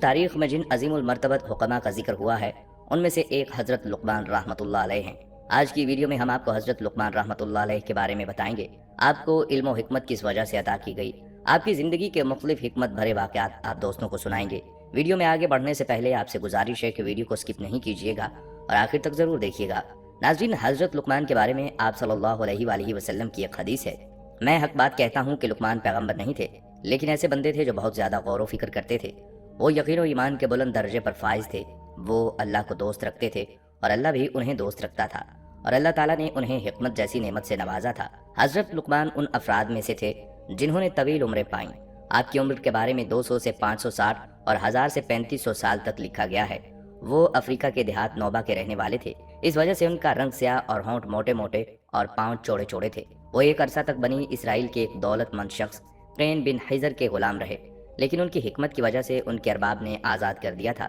تاریخ میں جن عظیم المرتبت حکما کا ذکر ہوا ہے ان میں سے ایک حضرت لقمان رحمۃ اللہ علیہ ہیں۔ آج کی ویڈیو میں ہم آپ کو حضرت لقمان رحمۃ اللہ علیہ کے بارے میں بتائیں گے۔ آپ کو علم و حکمت کس وجہ سے عطا کی گئی، آپ کی زندگی کے مختلف حکمت بھرے واقعات آپ دوستوں کو سنائیں گے۔ ویڈیو میں آگے بڑھنے سے پہلے آپ سے گزارش ہے کہ ویڈیو کو سکپ نہیں کیجیے گا اور آخر تک ضرور دیکھیے گا۔ ناظرین، حضرت لقمان کے بارے میں آپ صلی اللہ علیہ وآلہ وسلم کی ایک حدیث ہے، میں حق بات کہتا ہوں کہ لقمان پیغمبر نہیں تھے، لیکن ایسے بندے تھے جو بہت زیادہ غور و فکر کرتے تھے۔ وہ یقین و ایمان کے بلند درجے پر فائز تھے، وہ اللہ کو دوست رکھتے تھے اور اللہ بھی انہیں دوست رکھتا تھا، اور اللہ تعالیٰ نے انہیں حکمت جیسی نعمت سے نوازا تھا۔ حضرت لقمان ان افراد میں سے تھے جنہوں نے طویل عمریں پائیں۔ آپ کی عمر کے بارے میں 200 سے 560 اور 1000 سے 3500 سال تک لکھا گیا ہے۔ وہ افریقہ کے دیہات نوبہ کے رہنے والے تھے، اس وجہ سے ان کا رنگ سیاہ اور ہونٹ موٹے موٹے اور پاؤں چوڑے چوڑے تھے۔ وہ ایک عرصہ تک بنی اسرائیل کے ایک دولت مند شخص قین بن حجر کے غلام رہے، لیکن ان کی حکمت کی وجہ سے ان کے ارباب نے آزاد کر دیا تھا۔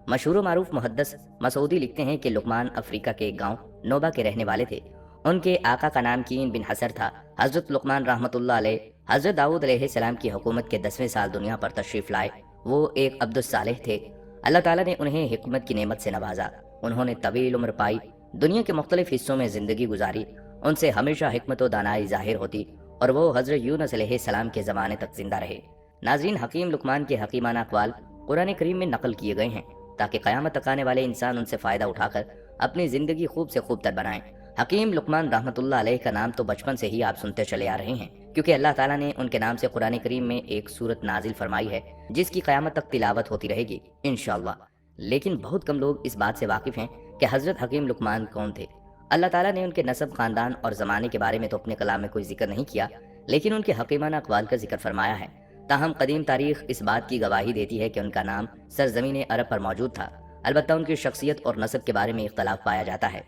مشہور و معروف محدث مسعودی لکھتے ہیں کہ لقمان افریقہ کے ایک گاؤں نوبہ کے رہنے والے تھے۔ ان کے آقا کا نام کین بن حسر تھا۔ حضرت لقمان رحمۃ اللہ علیہ حضرت داؤد علیہ السلام کی حکومت کے 10ویں سال دنیا پر تشریف لائے۔ وہ ایک عبد الصالح تھے، اللہ تعالیٰ نے انہیں حکمت کی نعمت سے نوازا۔ انہوں نے طویل عمر پائی، دنیا کے مختلف حصوں میں زندگی گزاری، ان سے ہمیشہ حکمت و دانائی ظاہر ہوتی، اور وہ حضرت یونس علیہ السلام کے زمانے تک زندہ رہے۔ ناظرین، حکیم لقمان کے حکیمانہ اقوال قرآن کریم میں نقل کیے گئے ہیں تاکہ قیامت تک آنے والے انسان ان سے فائدہ اٹھا کر اپنی زندگی خوب سے خوب تر بنائیں۔ حکیم لقمان رحمۃ اللہ علیہ کا نام تو بچپن سے ہی آپ سنتے چلے آ رہے ہیں، کیونکہ اللہ تعالیٰ نے ان کے نام سے قرآن کریم میں ایک سورت نازل فرمائی ہے جس کی قیامت تک تلاوت ہوتی رہے گی انشاءاللہ۔ لیکن بہت کم لوگ اس بات سے واقف ہیں کہ حضرت حکیم لقمان کون تھے۔ اللہ تعالیٰ نے ان کے نسب، خاندان اور زمانے کے بارے میں تو اپنے کلام میں کوئی ذکر نہیں کیا، لیکن ان کے حکیمانہ اقوال کا ذکر فرمایا ہے۔ تاہم قدیم تاریخ اس بات کی گواہی دیتی ہے کہ ان کا نام سرزمین عرب پر موجود تھا، البتہ ان کی شخصیت اور نسب کے بارے میں اختلاف پایا جاتا ہے۔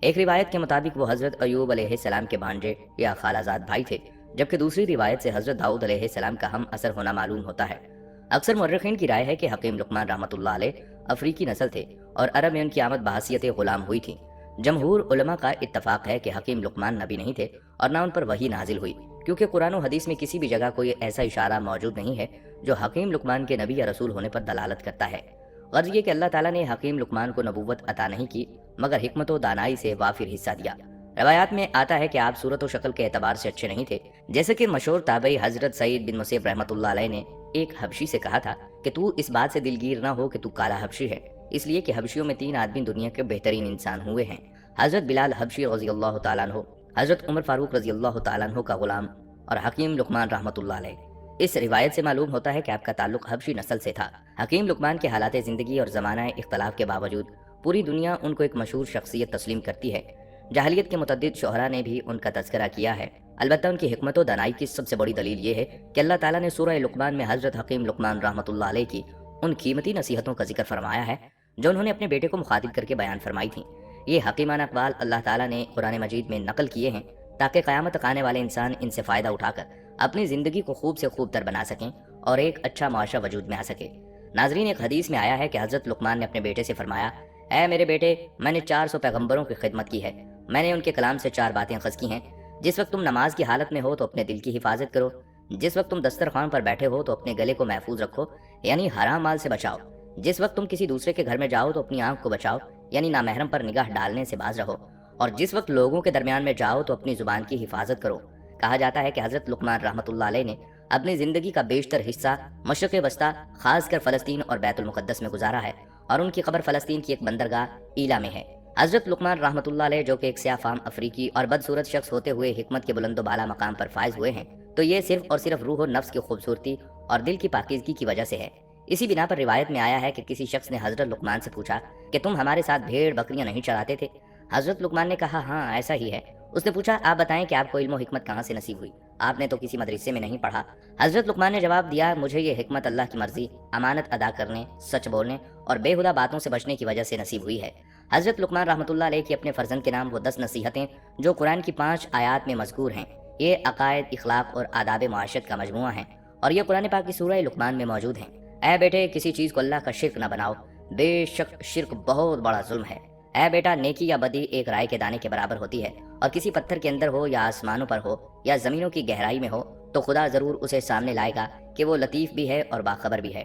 ایک روایت کے مطابق وہ حضرت ایوب علیہ السلام کے بھانجے یا خالہ زاد بھائی تھے، جبکہ دوسری روایت سے حضرت داؤد علیہ السلام کا ہم اثر ہونا معلوم ہوتا ہے۔ اکثر مورخین کی رائے ہے کہ حکیم لقمان رحمۃ اللہ علیہ افریقی نسل تھے اور عرب میں ان کی آمد بحیثیت غلام ہوئی تھی۔ جمہور علماء کا اتفاق ہے کہ حکیم لقمان نبی نہیں تھے اور نہ ان پر وحی نازل ہوئی، کیونکہ قرآن و حدیث میں کسی بھی جگہ کوئی ایسا اشارہ موجود نہیں ہے جو حکیم لقمان کے نبی یا رسول ہونے پر دلالت کرتا ہے۔ غرض یہ کہ اللہ تعالیٰ نے حکیم لقمان کو نبوت عطا نہیں کی، مگر حکمت و دانائی سے وافر حصہ دیا۔ روایات میں آتا ہے کہ آپ صورت و شکل کے اعتبار سے اچھے نہیں تھے، جیسے کہ مشہور تابعی حضرت سعید بن مسیب رحمۃ اللہ علیہ نے ایک حبشی سے کہا تھا کہ تو اس بات سے دلگیر نہ ہو کہ تو کالا حبشی ہے، اس لیے کہ حبشیوں میں 3 آدمی دنیا کے بہترین انسان ہوئے ہیں، حضرت بلال حبشی رضی اللہ تعالیٰ عنہ، حضرت عمر فاروق رضی اللہ تعالیٰ عنہ کا غلام، اور حکیم لقمان رحمۃ اللہ علیہ۔ اس روایت سے معلوم ہوتا ہے کہ آپ کا تعلق حبشی نسل سے تھا۔ حکیم لقمان کے حالات زندگی اور زمانہ اختلاف کے باوجود پوری دنیا ان کو ایک مشہور شخصیت تسلیم کرتی ہے۔ جاہلیت کے متعدد شعراء نے بھی ان کا تذکرہ کیا ہے، البتہ ان کی حکمت و دانائی کی سب سے بڑی دلیل یہ ہے کہ اللہ تعالیٰ نے سورہ لقمان میں حضرت حکیم لقمان رحمۃ اللہ علیہ کی ان قیمتی نصیحتوں کا ذکر فرمایا ہے جو انہوں نے اپنے بیٹے کو مخاطب کر کے بیان فرمائی تھیں۔ یہ حکیمانہ اقوال اللہ تعالیٰ نے قرآن مجید میں نقل کیے ہیں تاکہ قیامت تک آنے والے انسان ان سے فائدہ اٹھا کر اپنی زندگی کو خوب سے خوب تر بنا سکیں اور ایک اچھا معاشرہ وجود میں آ سکے۔ ناظرین، ایک حدیث میں آیا ہے کہ حضرت لقمان نے اپنے بیٹے سے فرمایا، اے میرے بیٹے، میں نے 400 پیغمبروں کی خدمت کی ہے، میں نے ان کے کلام سے 4 باتیں اخذ کی ہیں۔ جس وقت تم نماز کی حالت میں ہو تو اپنے دل کی حفاظت کرو، جس وقت تم دسترخوان پر بیٹھے ہو تو اپنے گلے کو محفوظ رکھو، یعنی حرام مال سے بچاؤ، جس وقت تم کسی دوسرے کے گھر میں جاؤ تو اپنی آنکھ کو بچاؤ، یعنی نامحرم پر نگاہ ڈالنے سے باز رہو، اور جس وقت لوگوں کے درمیان میں جاؤ تو اپنی زبان کی حفاظت کرو۔ کہا جاتا ہے کہ حضرت لقمان رحمۃ اللہ علیہ نے اپنی زندگی کا بیشتر حصہ مشرق وسطیٰ، خاص کر فلسطین اور بیت المقدس میں گزارا ہے، اور ان کی قبر فلسطین کی ایک بندرگاہ ایلا میں ہے۔ حضرت لقمان رحمۃ اللہ علیہ جو کہ ایک سیاہ فام افریقی اور بدصورت شخص ہوتے ہوئے حکمت کے بلند و بالا مقام پر فائز ہوئے ہیں، تو یہ صرف اور صرف روح و نفس کی خوبصورتی اور دل کی پاکیزگی کی وجہ سے ہے۔ اسی بنا پر روایت میں آیا ہے کہ کسی شخص نے حضرت لقمان سے پوچھا کہ تم ہمارے ساتھ بھیڑ بکریاں نہیں چراتے تھے؟ حضرت لقمان نے کہا، ہاں ایسا ہی ہے۔ اس نے پوچھا، آپ بتائیں کہ آپ کو علم و حکمت کہاں سے نصیب ہوئی؟ آپ نے تو کسی مدرسے میں نہیں پڑھا۔ حضرت لقمان نے جواب دیا، مجھے یہ حکمت اللہ کی مرضی، امانت ادا کرنے، سچ بولنے اور بے ہدہ باتوں سے بچنے کی وجہ سے نصیب ہوئی ہے۔ حضرت لقمان رحمۃ اللہ علیہ کی اپنے فرزند کے نام وہ 10 نصیحتیں جو قرآن کی 5 آیات میں مذکور ہیں، یہ عقائد، اخلاق اور آداب معاشرت کا مجموعہ ہیں، اور یہ قرآن پاک کی سورہ لقمان میں موجود ہیں۔ اے بیٹے، کسی چیز کو اللہ کا شرک نہ بناؤ، بے شک شرک بہت بڑا ظلم ہے۔ اے بیٹا، نیکی یا بدی ایک رائے کے دانے کے برابر ہوتی ہے، اور کسی پتھر کے اندر ہو یا آسمانوں پر ہو یا زمینوں کی گہرائی میں ہو تو خدا ضرور اسے سامنے لائے گا کہ وہ لطیف بھی ہے اور باخبر بھی ہے۔